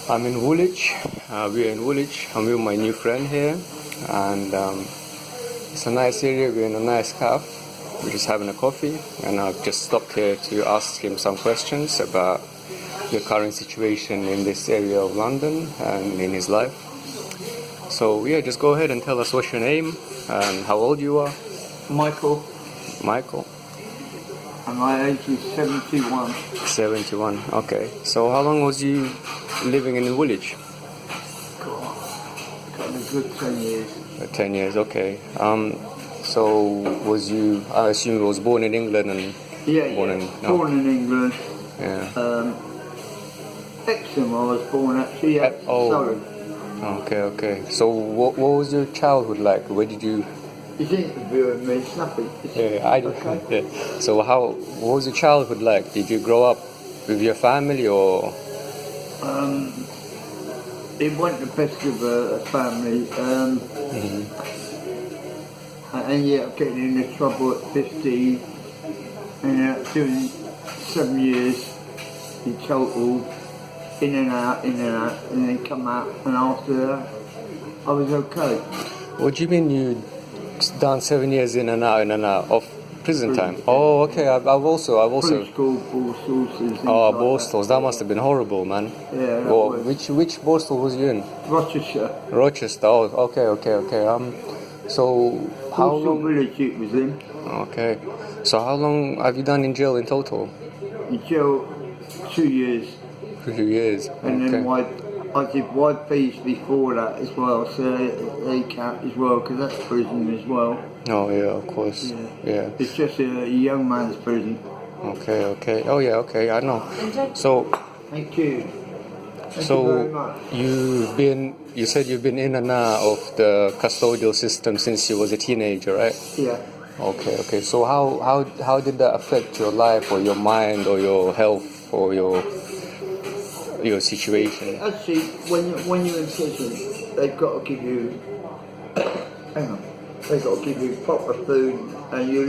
I'm in Woolwich. We're in Woolwich. I'm with my new friend here, and it's a nice area. We're in a nice cafe. We're just having a coffee, and I've just stopped here to ask him some questions about the current situation in this area of London and in his life. So yeah, just go ahead and tell us what's your name and how old you are. Micheal, Michael. and my age is 71. 71. Okay. So how long was you living in Woolwich? Got a good 10 years. 10 years. Okay. So was you? I assume you was born in England and born in England. Yeah. Exham, I was born actually at Surrey. Okay. So what was your childhood like? Where did you? He's interviewing me, it's nothing. I did. Okay. Yeah. So what was your childhood like? Did you grow up with your family or? It wasn't the best of a family. I ended up getting into trouble at 15, and doing 7 years in total, in and out, and then come out, and after that, I was okay. What do you mean you done 7 years in and out of prison time? Oh, okay. I've also. School, Borstals. Oh, Borstals. That must have been horrible, man. Yeah. Well, which Borstal was you in? Rochester. Oh, okay. So how long? Village it was in. Okay. So how long have you done in jail in total? In jail, 2 years. 2 years. And okay. then I did wide fees before that as well, so they count as well, because that's prison as well. Oh yeah, of course. Yeah. It's just a young man's prison. Okay. Oh yeah, okay, I know. So. Thank you. Thank you very much. You said you've been in and out of the custodial system since you was a teenager, right? Yeah. Okay. So how did that affect your life or your mind or your health or your situation? Actually, when you're in prison, they've got to give you they've got to give you proper food, and you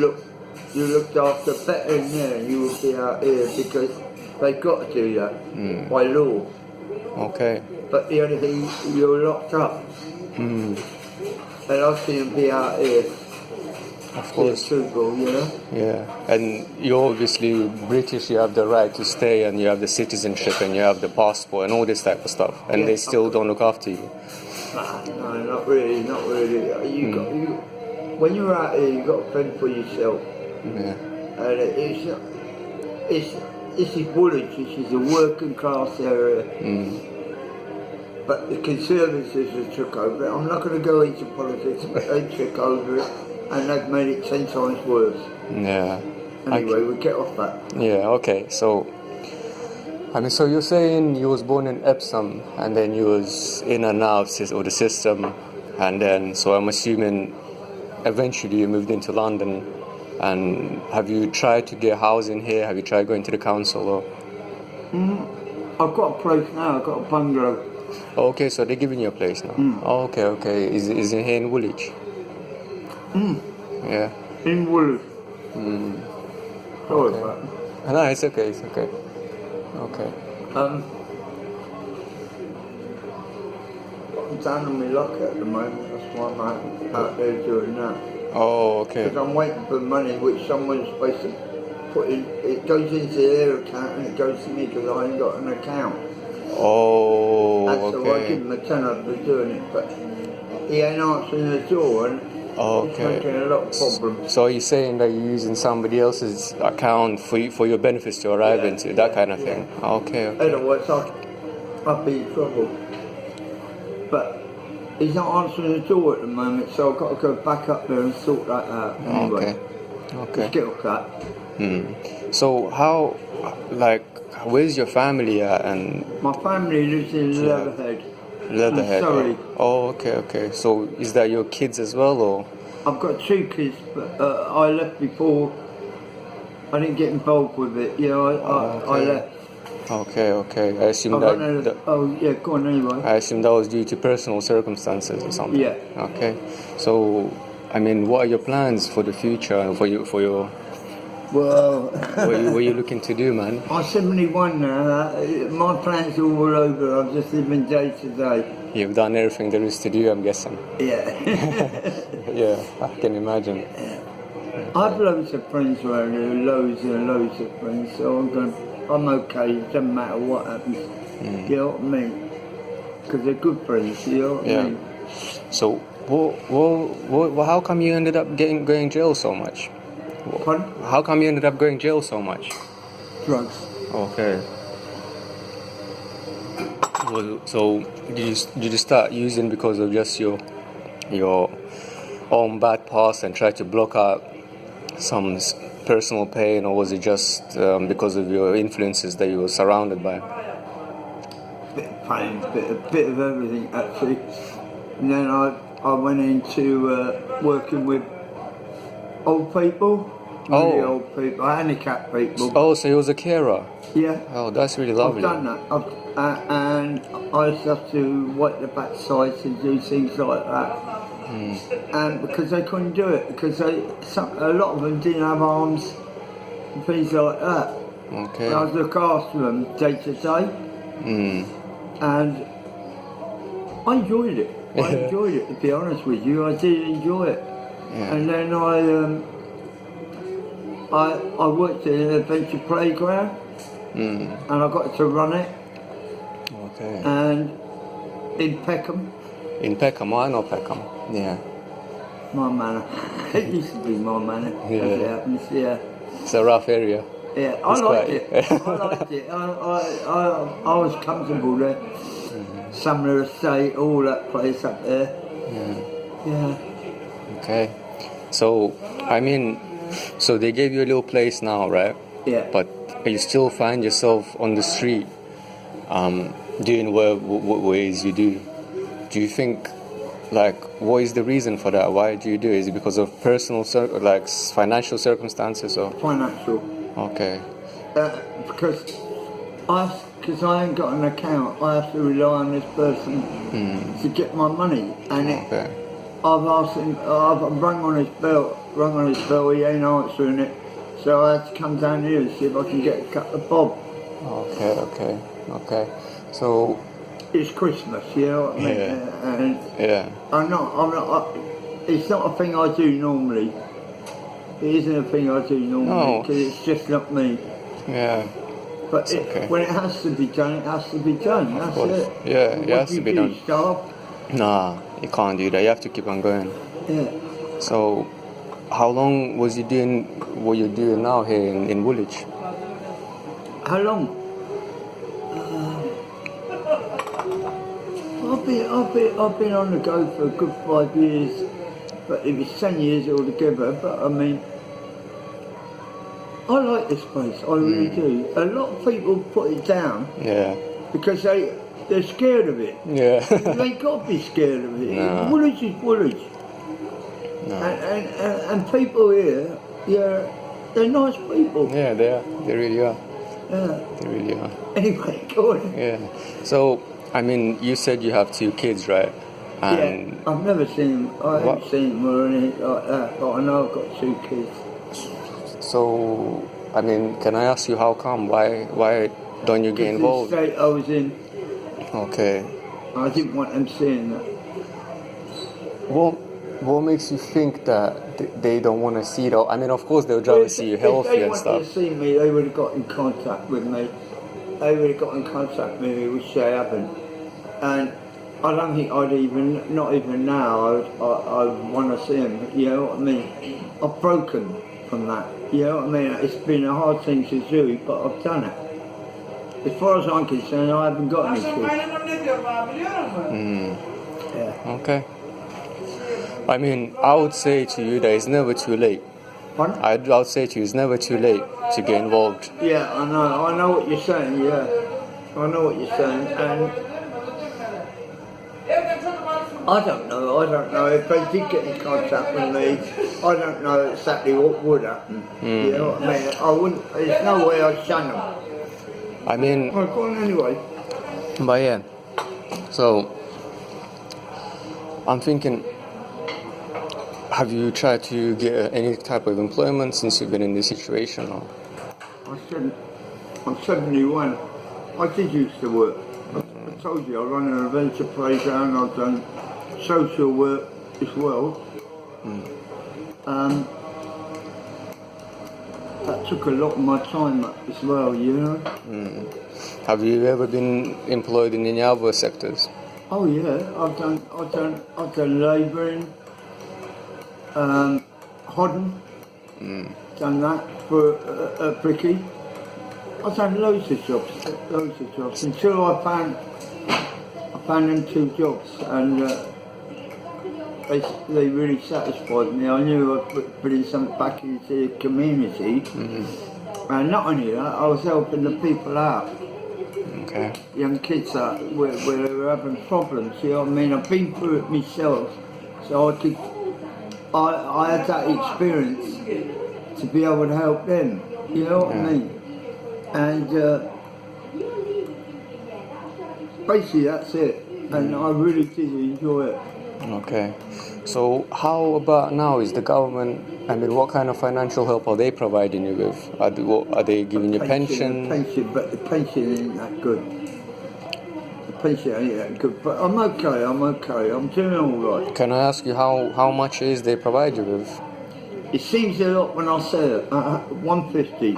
looked after better in there than you would be out here, because they've got to do that by law. Okay. But the only thing, you're locked up. And I've seen them be out here. Of course. Truthful, you know? Yeah. And you're obviously British, you have the right to stay, and you have the citizenship, and you have the passport, and all this type of stuff. And they still don't look after you. No, not really. When you're out here, you've got to fend for yourself. Yeah. And this is Woolwich, this is a working class area. But the Conservatives have took over it. I'm not going to go into politics, but they took over it, and they've made it 10 times worse. Yeah. Anyway, we'll get off that. Yeah, okay. So you're saying you was born in Epsom, and then you was in and out of the system, and then, so I'm assuming eventually you moved into London. And have you tried to get housing here? Have you tried going to the council? Or? I've got a place now, I've got a bungalow. Okay, so they're giving you a place now. Okay. Is it here in Woolwich? Yeah. In Woolwich. Sorry about that. No, it's okay. Okay. I'm down on my luck at the moment, that's why I'm out there doing that. Oh, okay. Because I'm waiting for money which someone's supposed to put in. It goes into their account and it goes to me because I ain't got an account. Oh, and so I okay. give him a tenner for doing it, but he ain't answering the door, and it's making a lot of problems. So you're saying that you're using somebody else's account for your benefits to arrive into, that kind of thing? Okay. Otherwise I'll be in trouble. But he's not answering the door at the moment, so I've got to go back up there and sort that out. Anyway, Okay. Let's get off that. So where's your family at? And my family lives in Leatherhead. Sorry. Oh, okay. So is that your kids as well, or? I've got 2 kids, but I left before. I didn't get involved with it. I left. Okay. I assume go on anyway. I assume that was due to personal circumstances or something. Yeah. Okay. So, what are your plans for the future and for your Well, What you looking to do, man? I'm 71 now. My plans are all over. I'm just living day to day. You've done everything there is to do, I'm guessing. Yeah. Yeah, I can imagine. I've loads of friends around here, loads and loads of friends, so I'm okay, it doesn't matter what happens, you know what I mean? Because they're good friends, you know what I Yeah. mean? So, how come you ended up going jail so much? Pardon? How come you ended up going jail so much? Drugs. Okay. Well, so did you start using because of just your own bad past and try to block out some personal pain, or was it just because of your influences that you were surrounded by? Bit of pain, bit of everything actually. And then I went into working with old people, really Oh. old people, handicapped people. Oh, so he was a carer. Yeah. Oh, that's really lovely. I've done that. And I used to have to wipe the backsides and do things like that. And because they couldn't do it, because a lot of them didn't have arms and things like that. Okay. And I was look after them day to day. And I enjoyed it. I enjoyed it, to be honest with you. I did enjoy it. Yeah. And then I worked in an adventure playground. And I got to run it. Okay. And in Peckham, In Peckham, I know Peckham. Yeah. my manor. It used to be my manor, as it happens, yeah. It's a rough area. Yeah, I It's liked quite- it. I liked it. I was comfortable there. Sumner Estate, all that place up there. Yeah. Okay. So, I mean, so they gave you a little place now, right? Yeah. But you still find yourself on the street, doing what ways you do. Do you think, like, what is the reason for that? Why do you do it? Is it because of personal, financial circumstances, or? Financial. Okay. Because I ain't got an account, I have to rely on this person to get my money. And Okay. I've asked him, I've rung on his bell, he ain't answering it. So I had to come down here and see if I can get a couple of bob. Okay. So, It's Christmas, you know what I mean? Yeah. And yeah. it's not a thing I do normally. It isn't a thing I do normally, No. because it's just not me. Yeah. But okay. when it has to be done, it has to be done, that's course. it. Yeah, it What has do to you be do, done. Stop? Nah, you can't do that. You have to keep on going. Yeah. So, how long was you doing what you're doing now here in Woolwich? How long? I've been on the go for a good 5 years, but it was 10 years altogether. But I mean, I like this place. I really do. A lot of people put it down Yeah. because they're scared of it. Yeah. You ain't got to be scared of it. No. Woolwich is Woolwich. No. And people here, yeah, they're nice people. Yeah, they are. They really are. Yeah. They really are. Anyway, go on. Yeah. So, I mean, you said you have 2 kids, right? And Yeah, I've never seen them. I haven't What? seen them or anything like that, but I know I've got 2 kids. so, I mean, can I ask you how come? Why don't you get The involved? state I was in, Okay. I didn't want them seeing that. What makes you think that they don't want to see it? I mean, of course, they'll rather see you healthy and If stuff. they wanted to see me, they would have got in contact with me. They would have got in contact with me, which they haven't. And I don't think not even now, I'd want to see them, you know what I mean? I've broken from that, you know what I mean? It's been a hard thing to do, but I've done it. As far as I'm concerned, I haven't got any kids. Yeah. Okay. I mean, I would say to you that it's never too late. Pardon? I would say to you, it's never too late to get involved. Yeah, I know what you're saying, yeah. I know what you're saying, and I don't know if they did get in contact with me, I don't know exactly what would happen. You know what I mean? I wouldn't, there's no way I'd shun them. I mean, Well, go on anyway. but yeah. So, I'm thinking, Have you tried to get any type of employment since you've been in this situation? Or? I'm 71. I did used to work. I told you, I run an adventure playground, I've done social work as well. That took a lot of my time up as well, you know. Have you ever been employed in any other sectors? Oh yeah, I've done labouring, hodding, done that for a bricky. I've done loads of jobs until I found them 2 jobs, and they really satisfied me. I knew I was putting something back into the community, and not only that, I was helping the people out. Okay. Young kids out where they were having problems, you know what I mean? I've been through it myself, so I had that experience to be able to help them, you know what I mean? And basically that's it, and I really did enjoy it. Okay. So how about now? Is the government, I mean, what kind of financial help are they providing you with? Are they giving you pension? But the pension ain't that good. The pension ain't that good, but I'm okay, I'm doing all right. Can I ask you how much is they provide you with? It seems a lot when I say it, 150.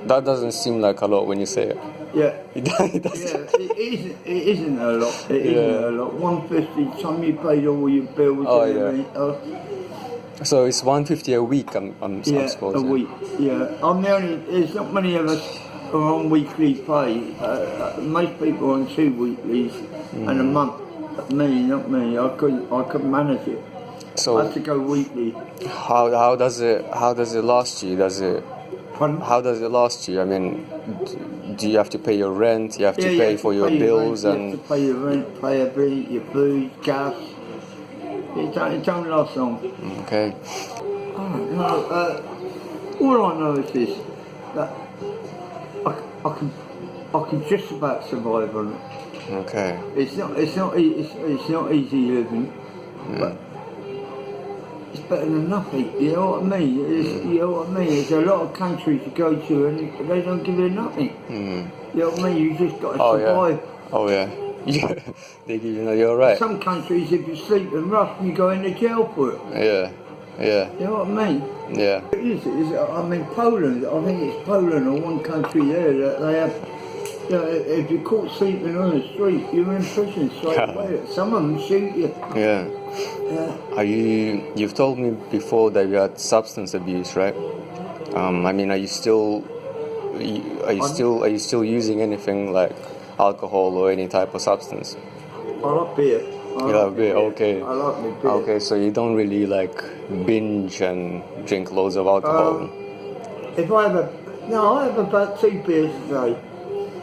That doesn't seem like a lot when you say it. Yeah. It doesn't. It isn't a lot. It isn't a lot. 150, time you paid all your bills and everything. So it's 150 a week, I'm supposing. A week. Yeah. I'm the only. There's not many of us who are on weekly pay. Most people are on 2 weeklies and a month. Not me. I couldn't manage it. So I had to go weekly. How does it last you? Pardon? How does it last you? I mean, do you have to pay your rent? You have to pay for your bills You have to pay your rent, pay your bill, your food, gas. It don't last long. Okay. I don't know. All I know is this, that I can just about survive on it. Okay. It's not easy living, but it's better than nothing. You know what I mean? You know what I mean? There's a lot of countries you go to and they don't give you nothing. You know what I mean? You just got to survive. Oh yeah. They give you you're right. Some countries, if you sleep in rough, you go into jail for it. Yeah. You know what I mean? Yeah. It is. I mean, Poland. I think it's Poland or one country there that they have. You know, if you're caught sleeping on the street, you're in prison straight away. Some of them shoot you. Yeah. You've told me before that you had substance abuse, right? I mean, are you still using anything like alcohol or any type of substance? I like beer. You like beer? Okay. I like my beer. Okay, so you don't really like binge and drink loads of alcohol. I have about 2 beers a day.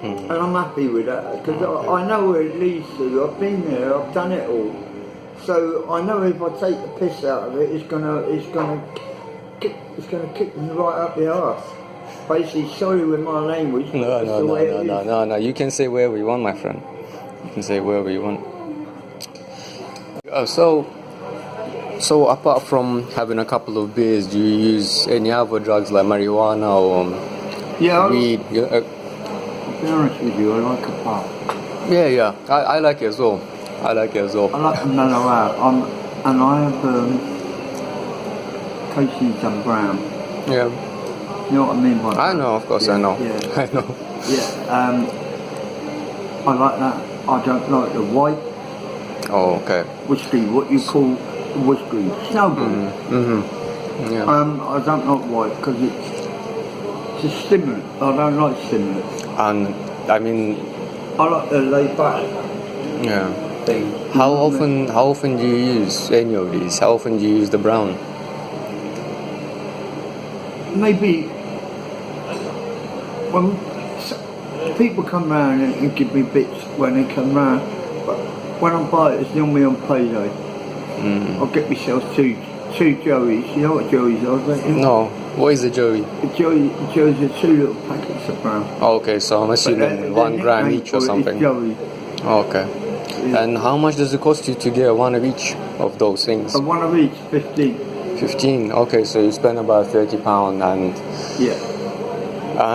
And I'm happy with that because I know where it leads to. I've been there, I've done it all. So I know if I take the piss out of it, it's gonna kick me right up the arse. Basically, sorry with my language. No. You can say wherever you want, my friend. You can say wherever you want. So apart from having a couple of beers, do you use any other drugs like marijuana or weed? To be honest with you, I like a puff. Yeah. I like it as well. I like to mellow out. And I have Casey's and Brown. Yeah. You know what I mean by that? I know, of course, I know. Yeah. I know. Yeah. I like that. I don't like the white. Oh, okay. Whiskey, what you call whiskey. Snowball. Yeah. I don't like white because it's a stimulant. I don't like stimulants. And I mean, I like the laid back thing. How often do you use any of these? How often do you use the brown? Maybe when people come round and give me bits when they come round, but when I buy it, it's normally on payday. I'll get myself two Joeys. You know what Joeys are? No. What is a Joey? Joeys are 2 little packets of brown. Oh, okay, so I'm assuming 1 gram each or something. Joey. Oh, okay. Yeah. And how much does it cost you to get 1 of each of those things? 1 of each, 15. 15. Okay, so you spend about £30, Yeah.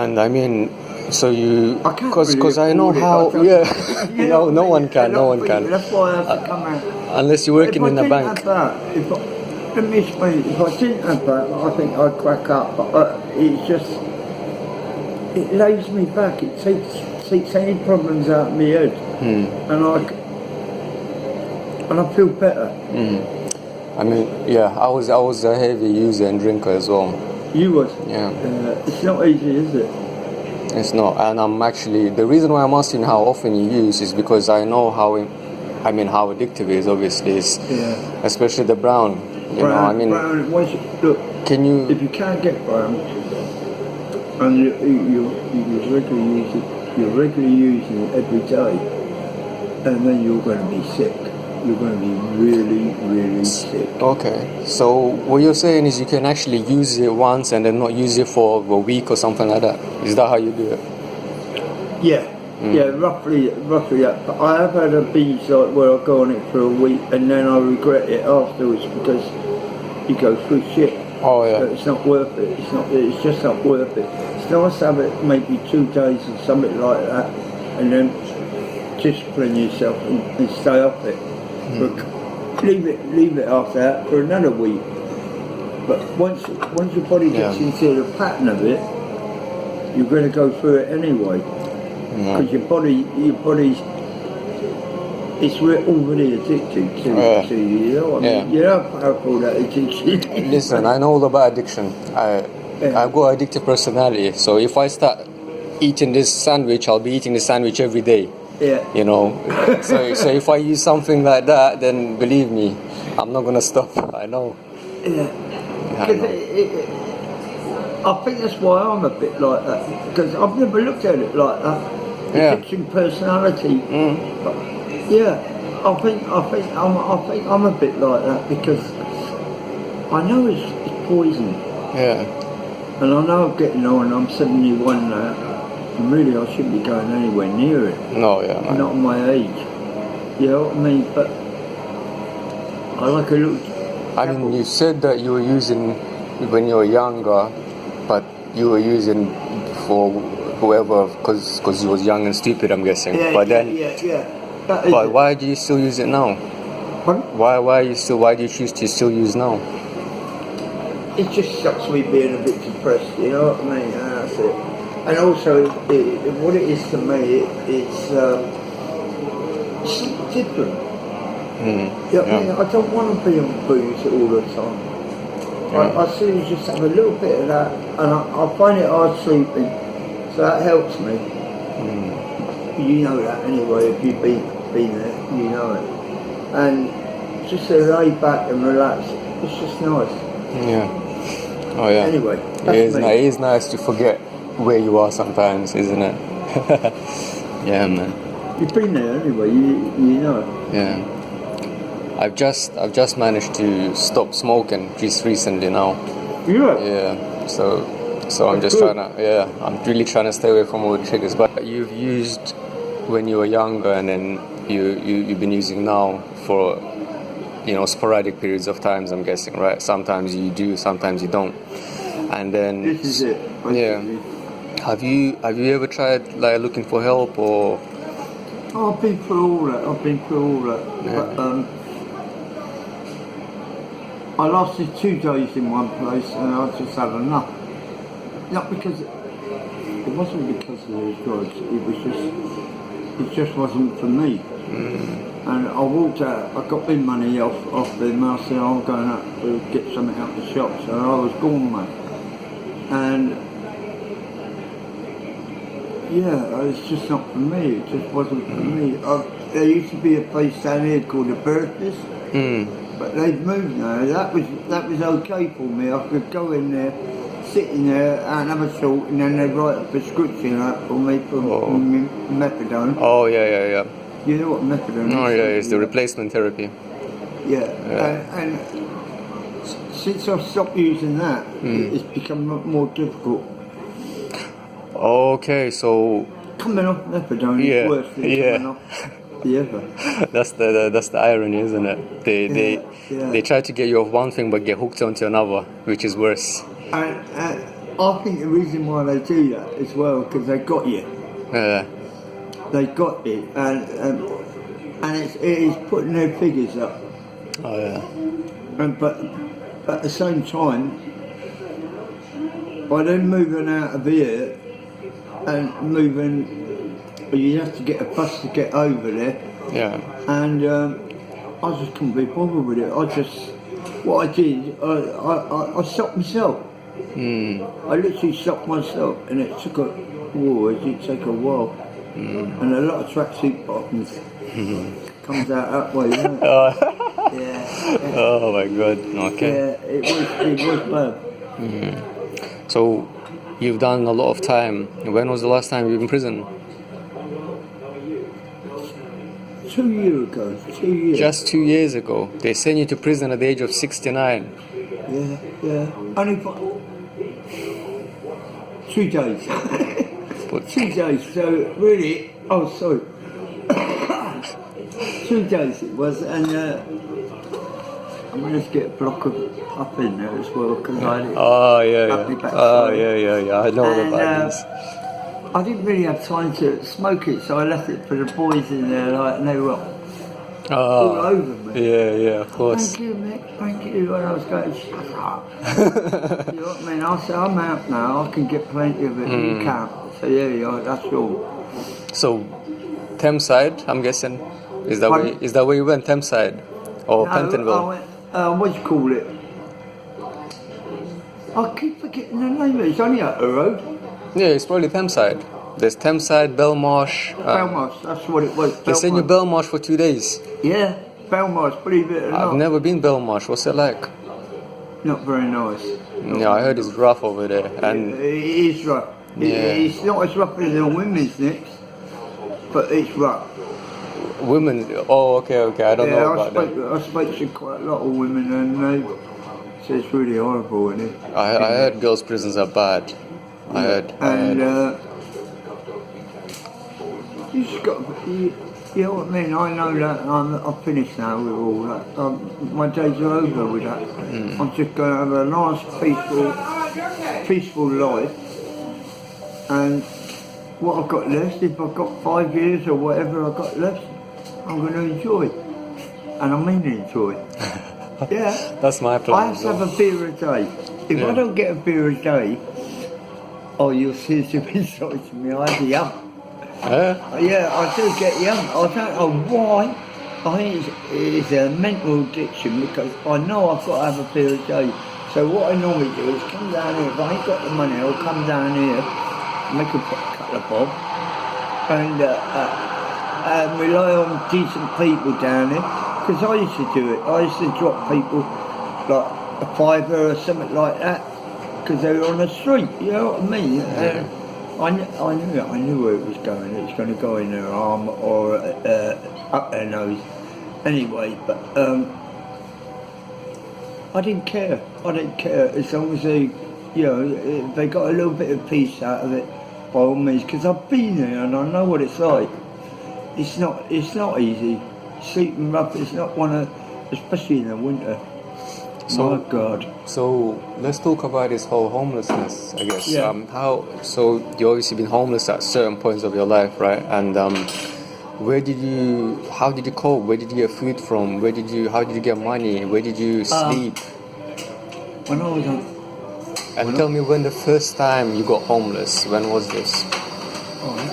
and I mean, so you, I can't because really I know afford it. how, You know no, what I no mean? one can, A no lot one of people, can, that's why I have to come out. unless you're But working if I in a didn't bank. have that, let me explain. If I didn't have that, I think I'd crack up. But it's just, it lays me back. It takes any problems out of my head, and I feel better. I mean, yeah, I was a heavy user and drinker as well. You was. Yeah. It's not easy, is it? It's not, and I'm actually, the reason why I'm asking how often you use is because I know how addictive it is. Obviously, it's, especially the brown. Brown. Once look, can you? If you can't get brown, and you regularly using it every day, and then you're going to be sick. You're going to be really, really sick. Okay, so what you're saying is you can actually use it once and then not use it for a week or something like that. Is that how you do it? Yeah, yeah, roughly that. But I have had a binge like where I go on it for a week and then I regret it afterwards because you go through shit. Oh yeah. So it's not worth it. It's just not worth it. It's nice to have it maybe 2 days or something like that, and then discipline yourself and stay off it. But leave it after that for another week. But once your body gets into the pattern of it, you're going to go through it anyway. Because your body's it's already addicted to you. You know what I mean? You know how powerful that addiction is. Listen, I know all about addiction. I've got addictive personality, so if I start eating this sandwich, I'll be eating the sandwich every day. Yeah. You know, so if I use something like that, then believe me, I'm not gonna stop. I know. Yeah. I know. I think that's why I'm a bit like that, because I've never looked at it like that. Addiction personality. But yeah, I think I'm a bit like that because I know it's poison. Yeah. And I know I'm getting on. I'm 71 now. And really, I shouldn't be going anywhere near it. No, yeah, man. Not my age. You know what I mean? But I like a little. I mean, you said that you were using when you were younger, but you were using for whoever, because you was young and stupid, I'm guessing. But why do you still use it now? Pardon? Why do you choose to still use now? It just stops me being a bit depressed, you know what I mean? And that's it. And also, what it is to me, it's something different. You know what I mean? I don't want to be on booze all the time. I soon just have a little bit of that, and I find it hard sleeping, so that helps me. You know that anyway, if you've been there, you know it. And just to lay back and relax, it's just nice. Yeah. Oh yeah. Anyway, it is nice to forget where you are sometimes, isn't it? Yeah, man. You've been there anyway, you know. Yeah. I've just managed to stop smoking just recently now. Yeah. So I'm just I'm really trying to stay away from all the triggers. But you've used when you were younger, and then you've been using now for sporadic periods of times, I'm guessing, right? Sometimes you do, sometimes you don't. And then this is it. Have you ever tried like looking for help or? Oh, I've been through all that. Yeah. But I lasted 2 days in one place and I just had enough. Not because it wasn't because of the drugs. It just wasn't for me. And I walked out. I got my money off them. I said I'm going out to get something out the shop. So I was gone, mate. And yeah, it's just not for me. It just wasn't for me. There used to be a place down here called the Burgess, but they've moved now. That was okay for me. I could go in there, sit in there and have a talk, and then they'd write a prescription out for me for methadone. Oh yeah. You know what methadone is? Oh yeah, it's the replacement therapy. Yeah. And since I've stopped using that, it's become more difficult. Okay, so coming off methadone is worse than coming off. the other. That's the irony, isn't it? They try to get you off one thing but get hooked onto another, which is worse. And I think the reason why they do that as well, because they got you. They got it, and it is putting their figures up. Oh yeah. But at the same time, by them moving out of here and moving, you have to get a bus to get over there. Yeah. And I just couldn't be bothered with it. What I did, I stopped myself. I literally stopped myself, and it did take a while. And a lot of tracksuit bottoms comes out that way, isn't it? Yeah. Oh my God. Okay. Yeah, it was bad. So, you've done a lot of time. When was the last time you were in prison? 2 years ago. 2 years. Just 2 years ago. They sent you to prison at the age of 69. Yeah. Only for 2 days. 2 days. So really, sorry. 2 days it was, and I'm going to get a block of up in there as well, because I had it. Oh yeah. I know and, what that is. I didn't really have time to smoke it, so I left it for the boys in there, and they were all over me. Yeah, of course. Thank you, Mick, thank you. And I was going, shut up. You know what I mean? I said, I'm out now, I can get plenty of it, you can't. So yeah, that's all. So, Thameside, I'm guessing, is that where you went, Thameside? Or Pentonville? I went, what do you call it? I keep forgetting the name of it, it's only up the road. Yeah, it's probably Thameside. There's Thameside, Belmarsh. Belmarsh, that's what it was. They sent you Belmarsh for 2 days. Yeah, Belmarsh, believe it or not. I've never been Belmarsh. What's it like? Not very nice. I heard it's rough over there. And it is rough. It's not as rough as the women's nicks, but it's rough. Women? Oh, okay. I don't know about that. I spoke to quite a lot of women, and they say it's really horrible in it. I heard girls' prisons are bad. I heard. You just got you know what I mean? I know that I'm finished now with all that. My days are over with that. I'm just going to have a nice, peaceful life. And what I've got left, if I've got 5 years or whatever I've got left, I'm going to enjoy. And I mean enjoy. Yeah. That's my plan. I have to have a beer a day. If I don't get a beer a day, you'll see some inside to me. I have a yum. Yeah, I do get yum. I don't know why. I think it's a mental addiction, because I know I've got to have a beer a day. So what I normally do is come down here. If I ain't got the money, I'll come down here, make a couple of bob, and rely on decent people down there. Because I used to do it. I used to drop people like a fiver or something like that, because they were on the street. You know what I mean? Yeah. I knew where it was going. It was going to go in their arm or up their nose. Anyway, but I didn't care. As long as they, they got a little bit of peace out of it, by all means. Because I've been there and I know what it's like. It's not easy. Sleeping rough. It's not especially in the winter. My God. So let's talk about this whole homelessness, I guess. Yeah. So you obviously been homeless at certain points of your life, right? And how did you cope? Where did you get food from? How did you get money? Where did you sleep? When I was tell me when the first time you got homeless. When was this? I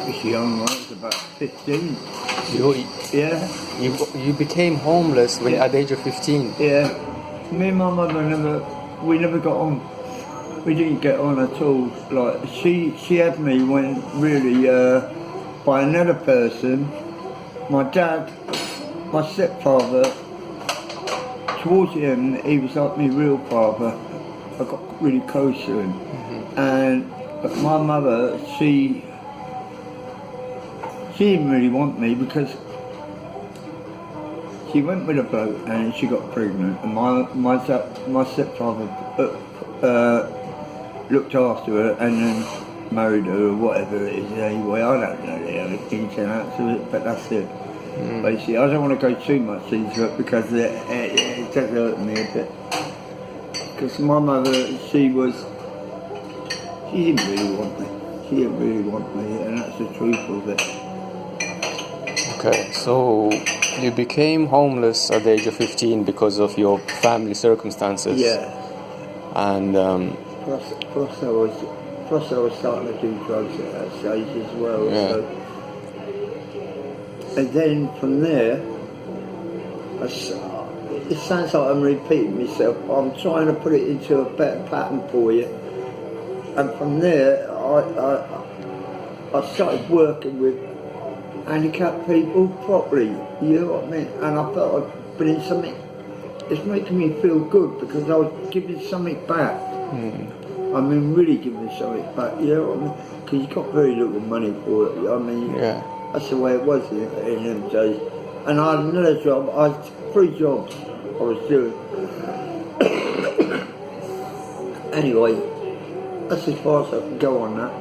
was young. I was about 15. You became homeless at the age of 15. Yeah. Me and my mother never got on. We didn't get on at all. Like she had me when really by another person. My dad, my stepfather. Towards him, he was like my real father. I got really close to him. But my mother, she didn't really want me, because she went with a bloke and she got pregnant, and my stepfather looked after her and then married her or whatever it is anyway. I don't know the ins and outs of it, but that's it. Basically, I don't want to go too much into it because it does hurt me a bit. Because my mother, she didn't really want me. She didn't really want me, and that's the truth of it. Okay, so you became homeless at the age of 15 because of your family circumstances. Yeah. And Plus I was starting to do drugs at that stage as well. Yeah. So. And then from there, it sounds like I'm repeating myself. I'm trying to put it into a better pattern for you. And from there, I started working with handicapped people properly. You know what I mean? And I felt I'd been in something. It's making me feel good because I was giving something back. I mean, really giving something back. You know what I mean? Because you got very little money for it. I mean, that's the way it was in them days. And I had another job. I had 3 jobs I was doing. Anyway, that's as far as I can go on that.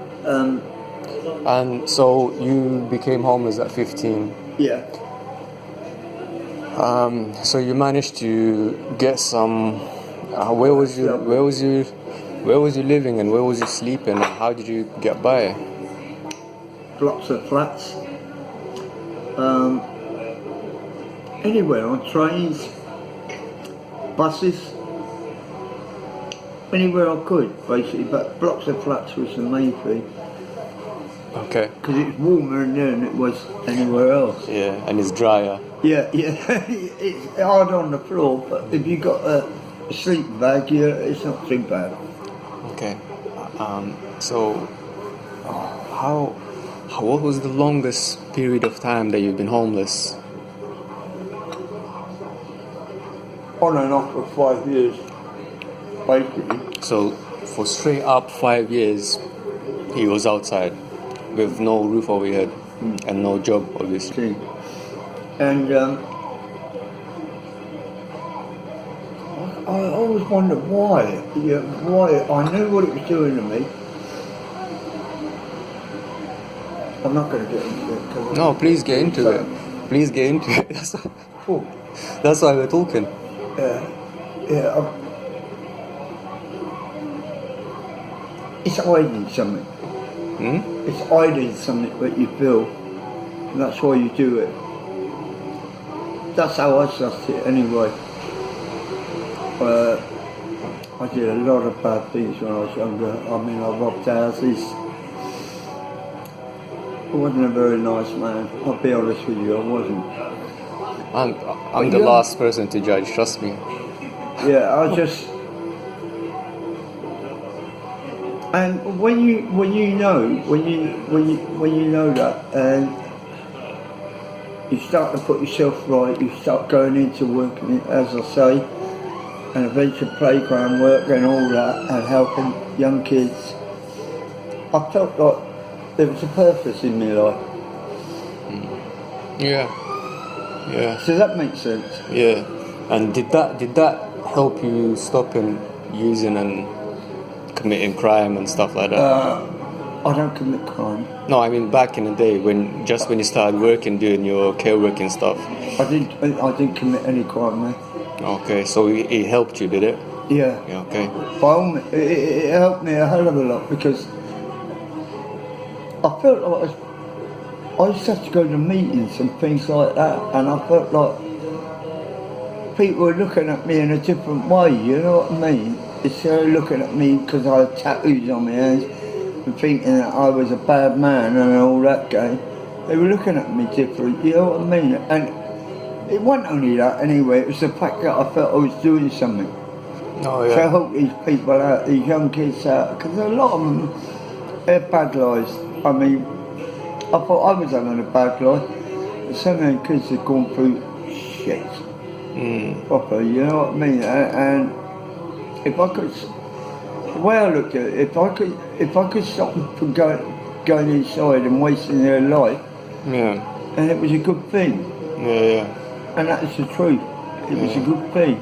and so you became homeless at 15. Yeah. So you managed to get some. Where was you living and where was you sleeping? And how did you get by? Blocks of flats. Anywhere on trains, buses, anywhere I could basically, but blocks of flats was the main thing. Okay. Because it's warmer in there than it was anywhere else. Yeah, and it's drier. Yeah. It's hard on the floor, but if you got a sleeping bag, it's not too bad. Okay. So, what was the longest period of time that you've been homeless? On and off for 5 years, basically. So, for straight up 5 years, he was outside with no roof over your head and no job, obviously. And I always wondered why. Why? I knew what it was doing to me. I'm not going to get into it. No, please get into it. Please get into it. That's why we're talking. Yeah. It's hiding something. It's hiding something that you feel, and that's why you do it. That's how I sussed it anyway. I did a lot of bad things when I was younger. I mean, I robbed houses. I wasn't a very nice man. I'll be honest with you, I wasn't. I'm the last person to judge, trust me. Yeah, I just... And when you know that, and you start to put yourself right, you start going into working, as I say, and eventually playground work and all that, and helping young kids. I felt like there was a purpose in my life. Yeah. Does that make sense? Yeah. And did that help you stop using and committing crime and stuff like that? I don't commit crime. No, I mean back in the day when you started working, doing your care work and stuff. I didn't commit any crime, mate. Okay, so it helped you, did it? Yeah. Okay. By all means, it helped me a hell of a lot because I felt like I used to have to go to meetings and things like that, and I felt like people were looking at me in a different way, you know what I mean? Instead of looking at me because I had tattoos on my hands and thinking that I was a bad man and all that game, they were looking at me different, you know what I mean? And it wasn't only that anyway, it was the fact that I felt I was doing something. Oh, yeah. To help these people out, these young kids out, because a lot of them, they're bad lives. I mean, I thought I was having a bad life, but some of them kids have gone through shit. Proper, you know what I mean? And if I could, the way I looked at it, if I could stop them from going inside and wasting their life, and it was a good thing. Yeah. And that is the truth. It was a good thing.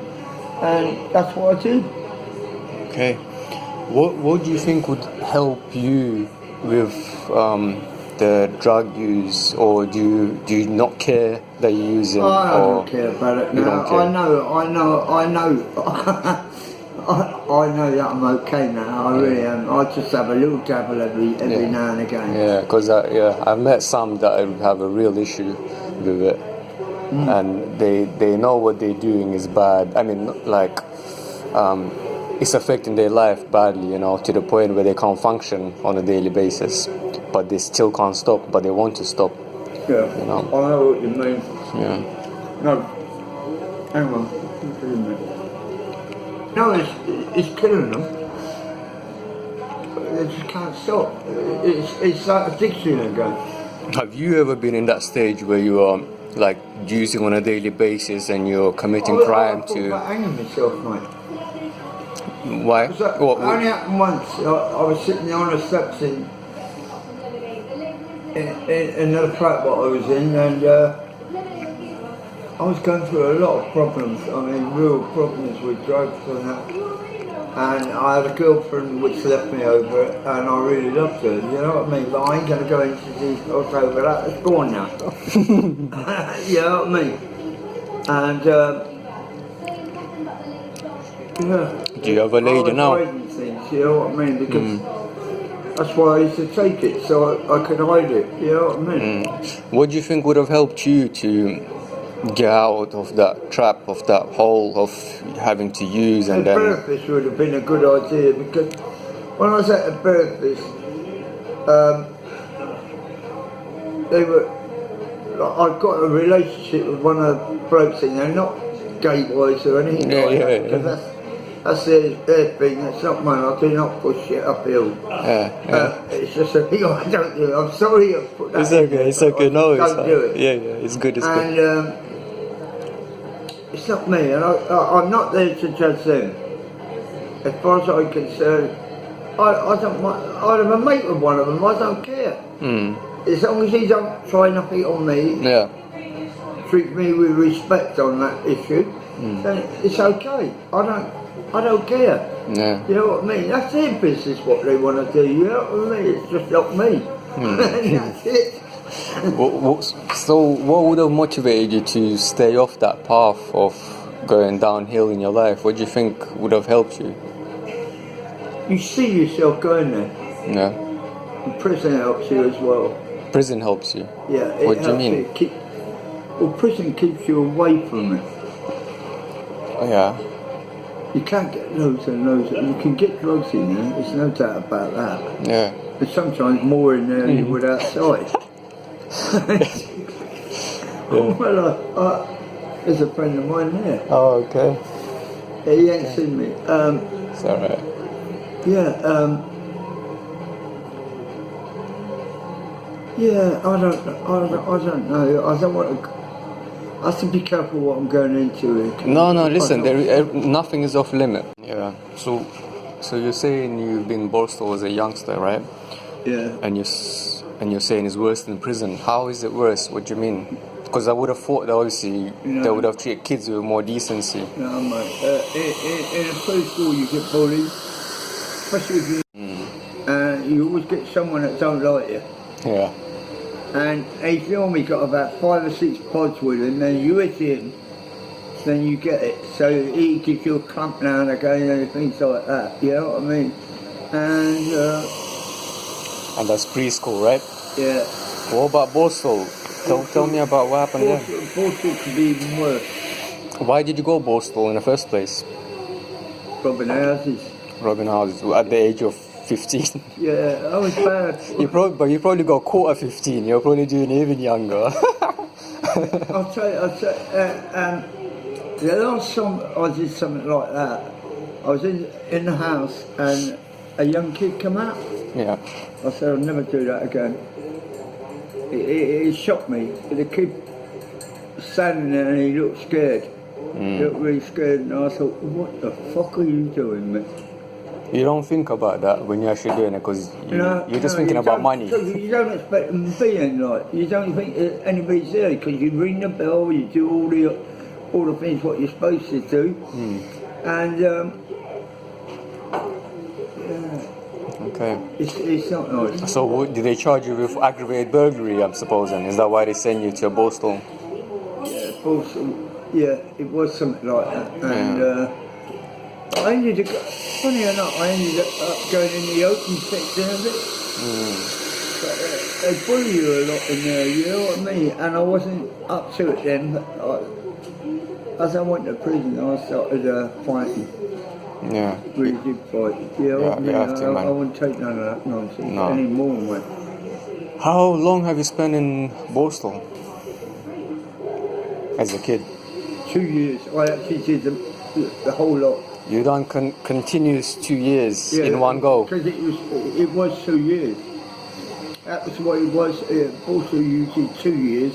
And that's what I did. Okay. What do you think would help you with the drug use, or do you not care that you're using? I or don't care about it you now. don't care? I know. I know that I'm okay now. I really am. I just have a little dabble every now and again. Yeah, because I've met some that have a real issue with it, and they know what they're doing is bad. I mean, like, it's affecting their life badly, you know, to the point where they can't function on a daily basis, but they still can't stop, but they want to stop. Yeah, You know. I know what you mean. Yeah. No, hang on. No, it's killing them. They just can't stop. It's like addiction again. Have you ever been in that stage where you are like using on a daily basis and you're committing crime I to? thought about hanging myself, mate. Why? It only happened once. I was sitting there on the steps in the flat that I was in, and I was going through a lot of problems. I mean, real problems with drugs and that. And I had a girlfriend which left me over it, and I really loved her, you know what I mean? But I ain't going to go into details over that, it's gone now. You know what I mean? And, yeah. Do you have a lady now? Things, you know what I mean? Because that's why I used to take it, so I could hide it, you know what I mean? What do you think would have helped you to get out of that trap, of that hole of having to use and then? A therapist would have been a good idea, because when I was at a therapist, I got a relationship with one of the blokes in there, not gay-wise or anything that's their thing, that's not mine. I do not push shit uphill. It's just a thing I don't do. I'm sorry I put that It's okay, no, it's fine. Do it. Yeah, it's good, And it's not me, and I'm not there to judge them. As far as I'm concerned, I don't mind. I'm a mate with one of them, I don't care. As long as he don't try nothing on me, treat me with respect on that issue, then it's okay. I don't care. Yeah. You know what I mean? That's their business what they want to do, you know what I mean? It's just not me. That's it. So what would have motivated you to stay off that path of going downhill in your life? What do you think would have helped you? You see yourself going there. Yeah. And prison helps you as well. Prison helps you? Yeah. What do you mean? Prison keeps you away from it. Yeah. You can't get loads and loads. You can get drugs in there, there's no doubt about that. Yeah. There's sometimes more in there than you would outside. Well, there's a friend of mine there. Oh, okay. He ain't seen me. It's alright. Yeah, yeah, I don't know. I don't want to. I have to be careful what I'm going into. No, listen, nothing is off limit. Yeah. So you're saying you've been Borstal as a youngster, right? Yeah. And you're saying it's worse than prison. How is it worse? What do you mean? Because I would have thought that obviously they would have treated kids with more decency. No, mate. In a preschool you get bullied, especially if you always get someone that don't like you. Yeah. And he's normally got about 5 or 6 pods with him, and you hit him, then you get it. So he gives you a clump now and again and things like that, you know what I mean? And that's preschool, right? Yeah. What about Borstal? Tell me about what happened there. Borstal could be even worse. Why did you go Borstal in the first place? Robbing houses. Robbing houses at the age of 15. Yeah, I was bad. You probably got caught at 15. You're probably doing even younger. I'll tell you, the last time I did something like that, I was in the house and a young kid come out. Yeah. I said, I'll never do that again. It shocked me. The kid was standing there and he looked scared. He looked really scared, and I thought, what the fuck are you doing, mate? You don't think about that when you're actually doing it because you're just thinking about money. You don't expect them to be in, like, you don't think anybody's there because you ring the bell, you do all the things what you're supposed to do, and Okay. It's not nice. So did they charge you with aggravated burglary, I'm supposing? Is that why they send you to a Borstal? Yeah, also, yeah, it was something like that. And I ended up, funny enough, I ended up going in the open section of it. But, they bully you a lot in there, you know what I mean? And I wasn't up to it then. As I went to prison, I started fighting. Yeah. Really did fight. You know what I You mean? have to, man. I wouldn't take none of that nonsense No. anymore, man. How long have you spent in Borstal as a kid? 2 years. I actually did the whole lot. You done continuous 2 years in one go? Because it was 2 years. That was what it was. Also, you did 2 years,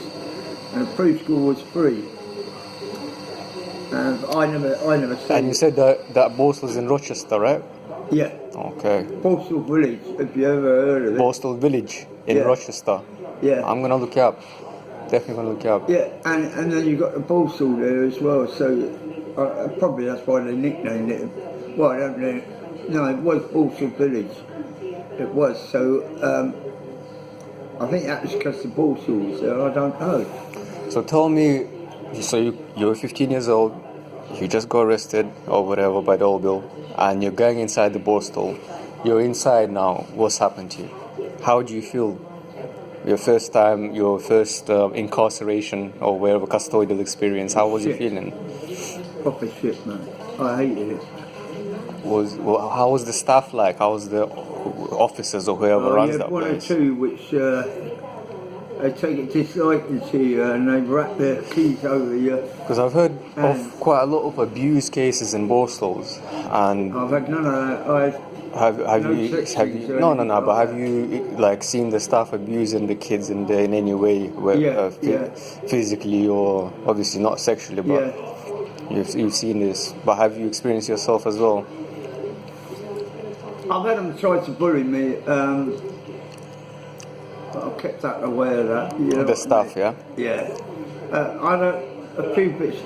and the preschool was free. And I never said. And you said that Borstal's in Rochester, right? Yeah. Okay. Postal Village, if you ever heard of it. Borstal Village in Rochester. Yeah. I'm gonna look it up. Definitely gonna look it up. Yeah, and then you got the Borstal there as well. So probably that's why they nicknamed it. Well, I don't know. No, it was Borstal Village. It was. So I think that was because the Borstal was there. I don't know. So tell me, so you were 15 years old, you just got arrested or whatever by the old bill, and you're going inside the Borstal. You're inside now. What's happened to you? How do you feel? Your first time, your first incarceration or wherever custodial experience. How was you feeling? Proper shit, man. I hated it. How was the staff like? How was the officers or whoever runs that one place? or two which they take a disliking to you and they wrap their keys over you. Because I've heard of quite a lot of abuse cases in Borstals, and I've had none of that. have no you but have you like seen the staff abusing the kids in any way, physically or obviously not sexually, but you've seen this, but have you experienced yourself as well? I've had them try to bully me, but I've kept out away of that. You know The staff, yeah. I had a few bits.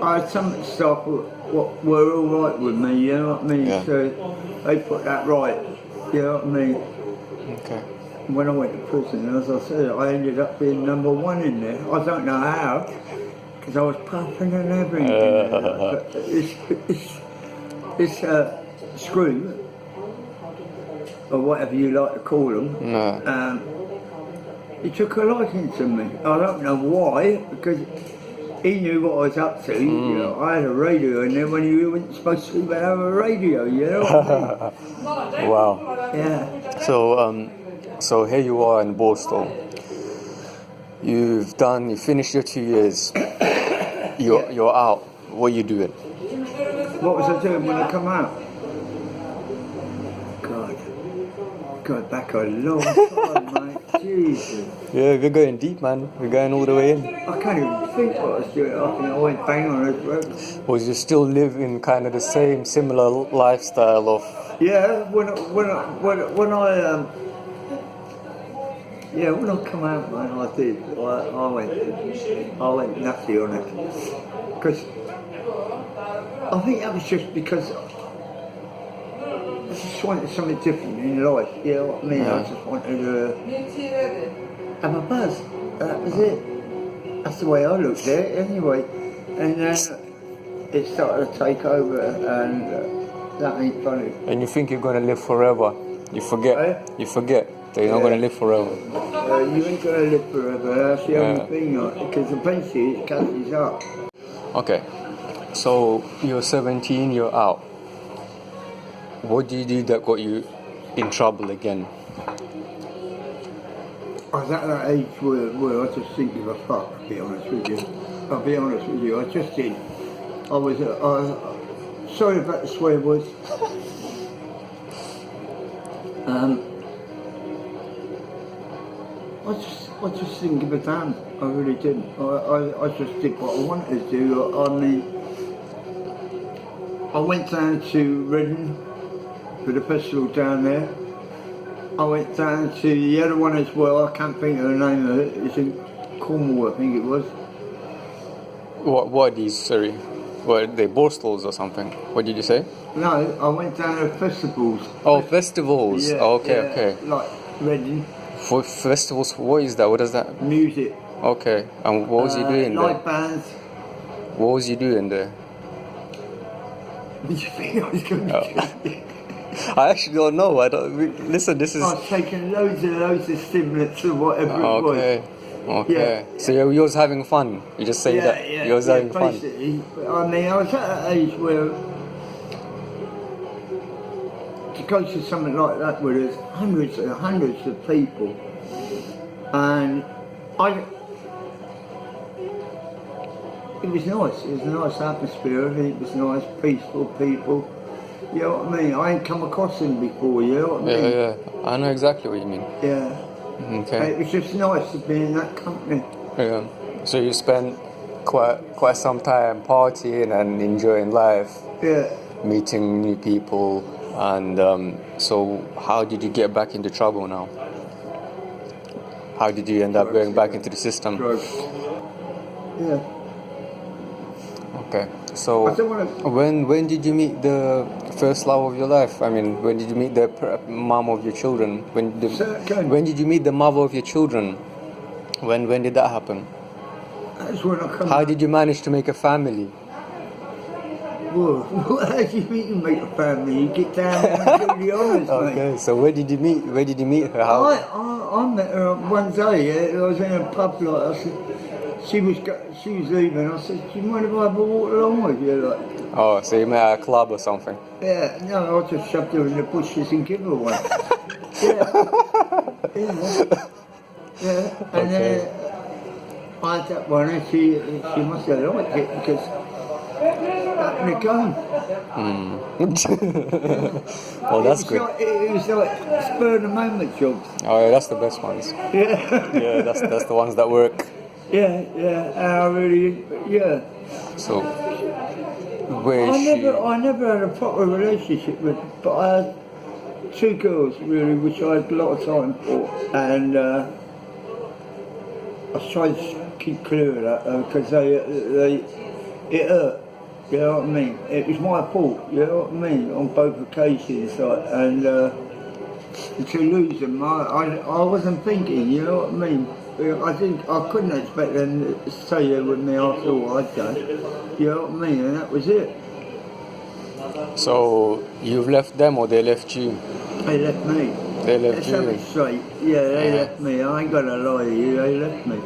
I had some staff what were all right with me. You know what I mean? Yeah. So they put that right. You know what I mean? Okay. When I went to prison, as I said, I ended up being number one in there. I don't know how, because I was puffing and everything. But this screw, or whatever you like to call them, he took a liking to me. I don't know why, because he knew what I was up to. You know, I had a radio, and then when you weren't supposed to even have a radio, you know what I mean? Wow. Yeah. So here you are in Borstal. You finished your 2 years. You're out. What are you doing? What was I doing when I come out? God, back a long time, mate. Jesus. Yeah, we're going deep, man. We're going all the way in. I can't even think what I was doing. I think I went bang on this road. Was you still living kind of the similar lifestyle of? Yeah, when I come out, man, I did. I went nutty on it, because I think that was just because I just wanted something different in life. You know what I mean? I just wanted to have a buzz. That was it. That's the way I looked at it, anyway. And then it started to take over, and that ain't funny. And you think you're gonna live forever? You forget. You forget that you're not gonna live forever. You ain't gonna live forever. That's the only thing, because eventually it catches up. Okay, so you're 17. You're out. What did you do that got you in trouble again? I was at that age where I just think give a fuck, I'll be honest with you. I just did. I was, sorry about the swear words. I just didn't give a damn. I really didn't. I just did what I wanted to do. I mean, I went down to Reading for the festival down there. I went down to the other one as well. I can't think of the name of it. It's in Cornwall, I think it was. What are these? Sorry. What, they Borstals or something? What did you say? No, I went down to festivals. Oh, festivals. Yeah, Oh, okay, yeah, okay. Like Reading, For festivals, what is that? What does that? music. Okay. And what was you doing there? Live bands. What was you doing there? Did you think I was going to do? I actually don't know. I don't. Listen, this is. I was taking loads of stimulants or whatever it was. Okay. Okay. So you was having fun. You just say that you was having fun. Basically. I mean, I was at that age where to go to something like that where there's hundreds and hundreds of people, and it was nice. It was a nice atmosphere. It was nice, peaceful people. You know what I mean? I ain't come across them before. You know what I mean? Yeah, yeah. I know exactly what you mean. Yeah. Okay. It was just nice to be in that company. Yeah. So you spent quite some time partying and enjoying life, Yeah. meeting new people, and so how did you get back into trouble now? How did you end up going back into the system? Drugs. Yeah. Okay. So I don't wanna- when did you meet the first love of your life? I mean, when did you meet the mom of your children? When did you meet the mother of your children? When did that happen? That's when I come. How did you manage to make a family? Well, how do you meet a family? You get down and do the honours, mate. Okay, so where did you meet? Where did you meet her? How? I met her one day. I was in a pub. Like I said, she was leaving. I said, "Do you mind if I have a walk along with you?" Like, Oh, so you met at a club or something? yeah, no, I just shoved her in the bushes and give her one. Yeah, yeah. And Okay. I had that one, and she must have liked it because that in the gun. Well, that's good. It was like spur of the moment jobs. Oh, yeah, that's the best ones. Yeah. Yeah, that's the ones that work. Yeah, yeah, and I really, yeah. So, where is she? I never had a proper relationship with, but I had two girls really, which I had a lot of time for, and I was trying to keep clear of that because it hurt. You know what I mean? It was my fault. You know what I mean? On both occasions, and to lose them, I wasn't thinking. You know what I mean? I couldn't expect them to stay there with me after all I'd done. You know what I mean? And that was it. So you've left them or they left you? They left me. They left Let's have you. it straight. Yeah, they left me. I ain't gonna lie to you. They left me.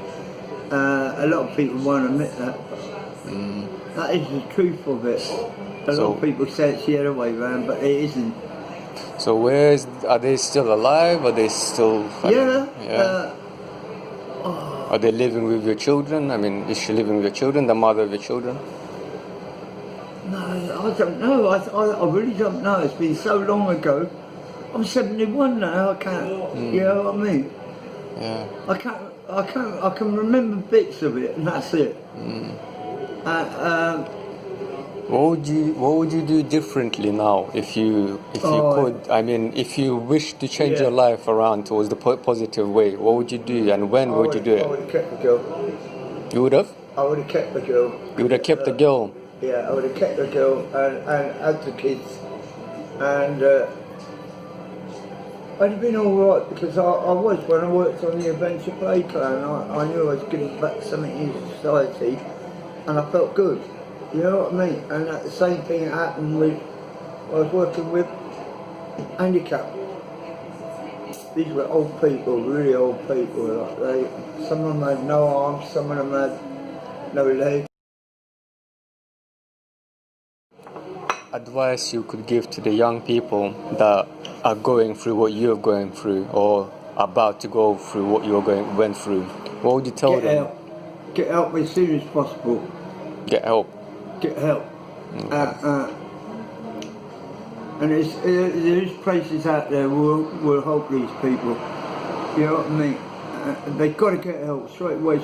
A lot of people won't admit that. That is the truth of it. A lot of people say it's the other way round, but it isn't. So are they still alive? Are they still? Are they living with your children? I mean, is she living with your children, the mother of your children? No, I don't know. I really don't know. It's been so long ago. I'm 71 now. I can't. You know what I mean? Yeah. I can remember bits of it, and that's it. What would you do differently now if you could? I mean, if you wish to change your life around towards the positive way, what would you do and when would you do I it? would have kept the girl. You would have? I would have kept the girl. You would have kept the girl? Yeah, I would have kept the girl and had the kids. And I'd have been all right because I was, when I worked on the Adventure Play Plan, I knew I was giving back something in society and I felt good. You know what I mean? And the same thing happened with, I was working with handicapped. These were old people, really old people. Like some of them had no arms, some of them had no legs. Advice you could give to the young people that are going through what you're going through or about to go through what you went through, what would you tell them? Get help as soon as possible. Get help. Get help. Okay. And there's places out there will help these people. You know what I mean? They've got to get help straight away.